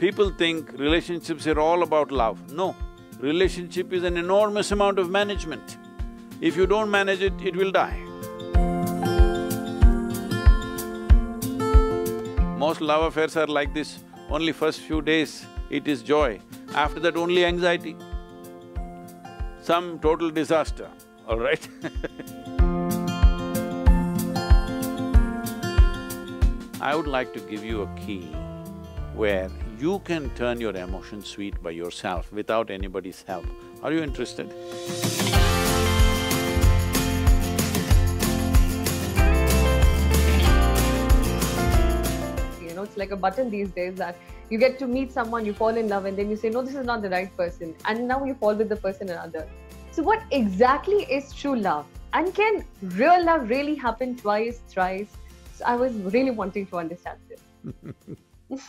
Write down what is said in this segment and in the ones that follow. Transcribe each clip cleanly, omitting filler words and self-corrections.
People think relationships are all about love. No, relationship is an enormous amount of management. If you don't manage it, it will die. Most love affairs are like this, only first few days it is joy, after that only anxiety. Some total disaster, all right? I would like to give you a key where you can turn your emotions sweet by yourself without anybody's help. Are you interested? You know, it's like a button these days that you get to meet someone, you fall in love, and then you say, no, this is not the right person, and now you fall with the person another. So what exactly is true love? And can real love really happen twice, thrice? So I was really wanting to understand this.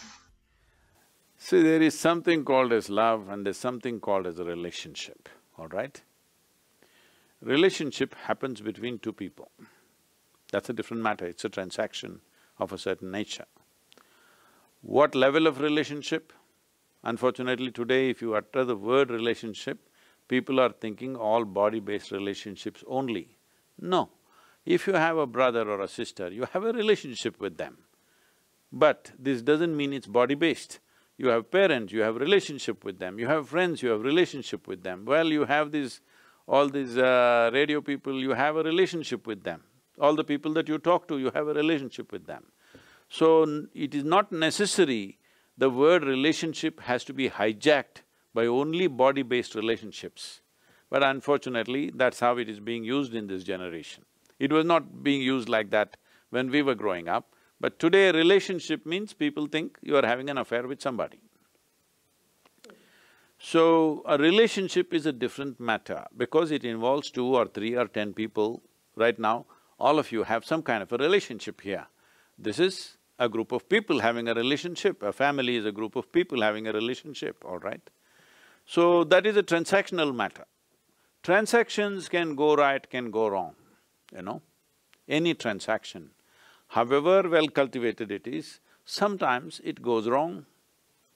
See, there is something called as love and there's something called as a relationship, all right? Relationship happens between two people. That's a different matter, it's a transaction of a certain nature. What level of relationship? Unfortunately today, if you utter the word relationship, people are thinking all body-based relationships only. No. If you have a brother or a sister, you have a relationship with them. But this doesn't mean it's body-based. You have parents, you have relationship with them, you have friends, you have relationship with them. Well, you have all these radio people, you have a relationship with them. All the people that you talk to, you have a relationship with them. So, it is not necessary the word relationship has to be hijacked by only body-based relationships. But unfortunately, that's how it is being used in this generation. It was not being used like that when we were growing up, but today relationship means people think you are having an affair with somebody. So, a relationship is a different matter because it involves 2 or 3 or 10 people. Right now, all of you have some kind of a relationship here. This is a group of people having a relationship, a family is a group of people having a relationship, all right? So, that is a transactional matter. Transactions can go right, can go wrong, you know, any transaction. However well cultivated it is, sometimes it goes wrong,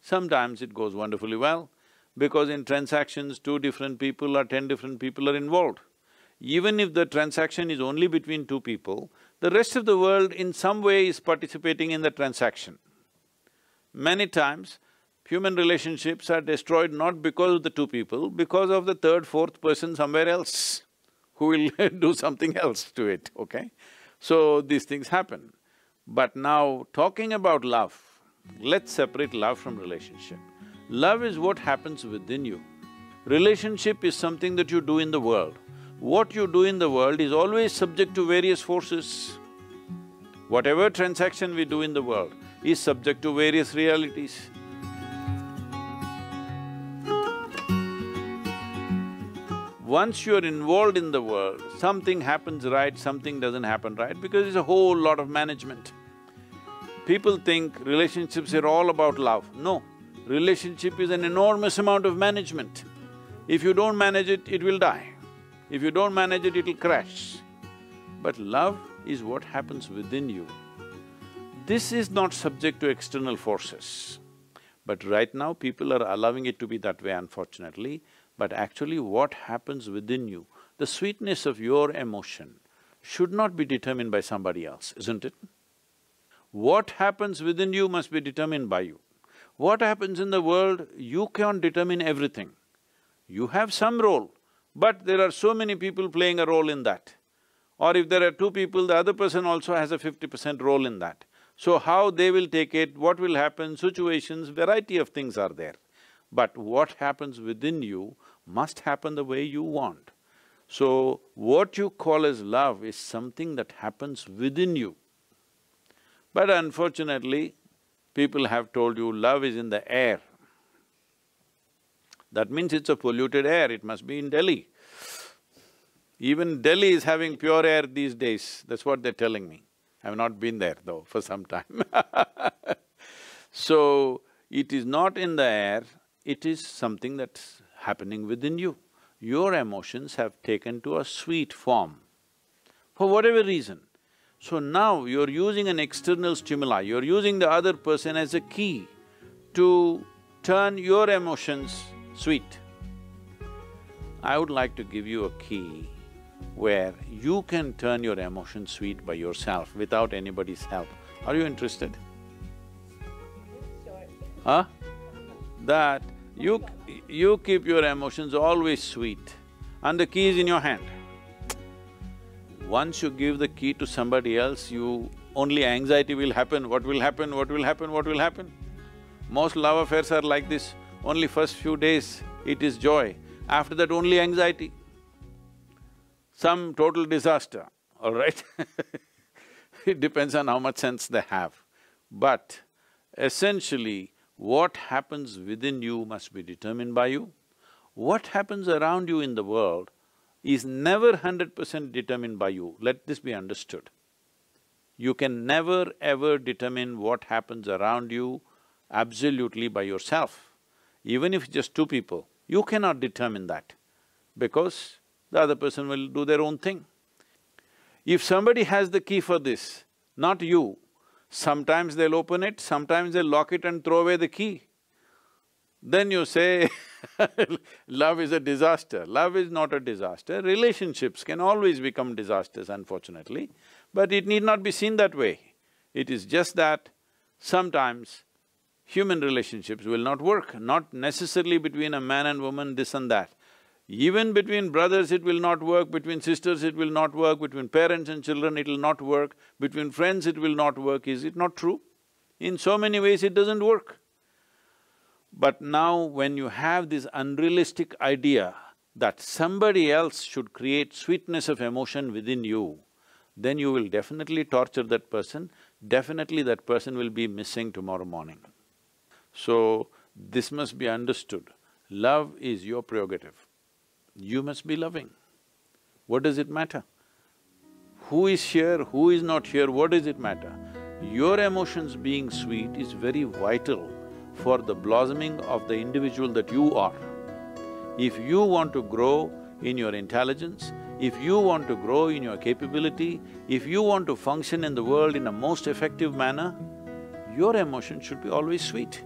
sometimes it goes wonderfully well, because in transactions 2 different people or 10 different people are involved. Even if the transaction is only between 2 people, the rest of the world in some way is participating in the transaction. Many times, human relationships are destroyed not because of the 2 people, because of the 3rd, 4th person somewhere else who will do something else to it, okay? So, these things happen. But now, talking about love, let's separate love from relationship. Love is what happens within you. Relationship is something that you do in the world. What you do in the world is always subject to various forces. Whatever transaction we do in the world is subject to various realities. Once you're involved in the world, something happens right, something doesn't happen right, because it's a whole lot of management. People think relationships are all about love. No, relationship is an enormous amount of management. If you don't manage it, it will die. If you don't manage it, it'll crash. But love is what happens within you. This is not subject to external forces. But right now, people are allowing it to be that way, unfortunately. But actually what happens within you, the sweetness of your emotion should not be determined by somebody else, isn't it? What happens within you must be determined by you. What happens in the world, you can't determine everything. You have some role, but there are so many people playing a role in that. Or if there are 2 people, the other person also has a 50% role in that. So how they will take it, what will happen, situations, variety of things are there. But what happens within you must happen the way you want. So, what you call as love is something that happens within you. But unfortunately, people have told you love is in the air. That means it's a polluted air, it must be in Delhi. Even Delhi is having pure air these days, that's what they're telling me. I've not been there though for some time So, it is not in the air, it is something that's happening within you. Your emotions have taken to a sweet form, for whatever reason. So now you're using an external stimuli, you're using the other person as a key to turn your emotions sweet, I would like to give you a key where you can turn your emotions sweet by yourself without anybody's help. Are you interested? Sure. Huh? That you keep your emotions always sweet and the key is in your hand. Once you give the key to somebody else, only anxiety will happen, what will happen, what will happen, what will happen. Most love affairs are like this, only first few days it is joy, after that only anxiety. Some total disaster, all right? It depends on how much sense they have. But essentially, what happens within you must be determined by you. What happens around you in the world is never 100% determined by you, let this be understood. You can never ever determine what happens around you absolutely by yourself. Even if just two people, you cannot determine that because the other person will do their own thing. If somebody has the key for this, not you, sometimes they'll open it, sometimes they'll lock it and throw away the key. Then you say, love is a disaster. Love is not a disaster. Relationships can always become disasters, unfortunately, but it need not be seen that way. It is just that sometimes human relationships will not work, not necessarily between a man and woman, this and that. Even between brothers it will not work, between sisters it will not work, between parents and children it will not work, between friends it will not work, is it not true? In so many ways it doesn't work. But now when you have this unrealistic idea that somebody else should create sweetness of emotion within you, then you will definitely torture that person, definitely that person will be missing tomorrow morning. So, this must be understood. Love is your prerogative. You must be loving. What does it matter? Who is here, who is not here, what does it matter? Your emotions being sweet is very vital for the blossoming of the individual that you are. If you want to grow in your intelligence, if you want to grow in your capability, if you want to function in the world in a most effective manner, your emotion should be always sweet.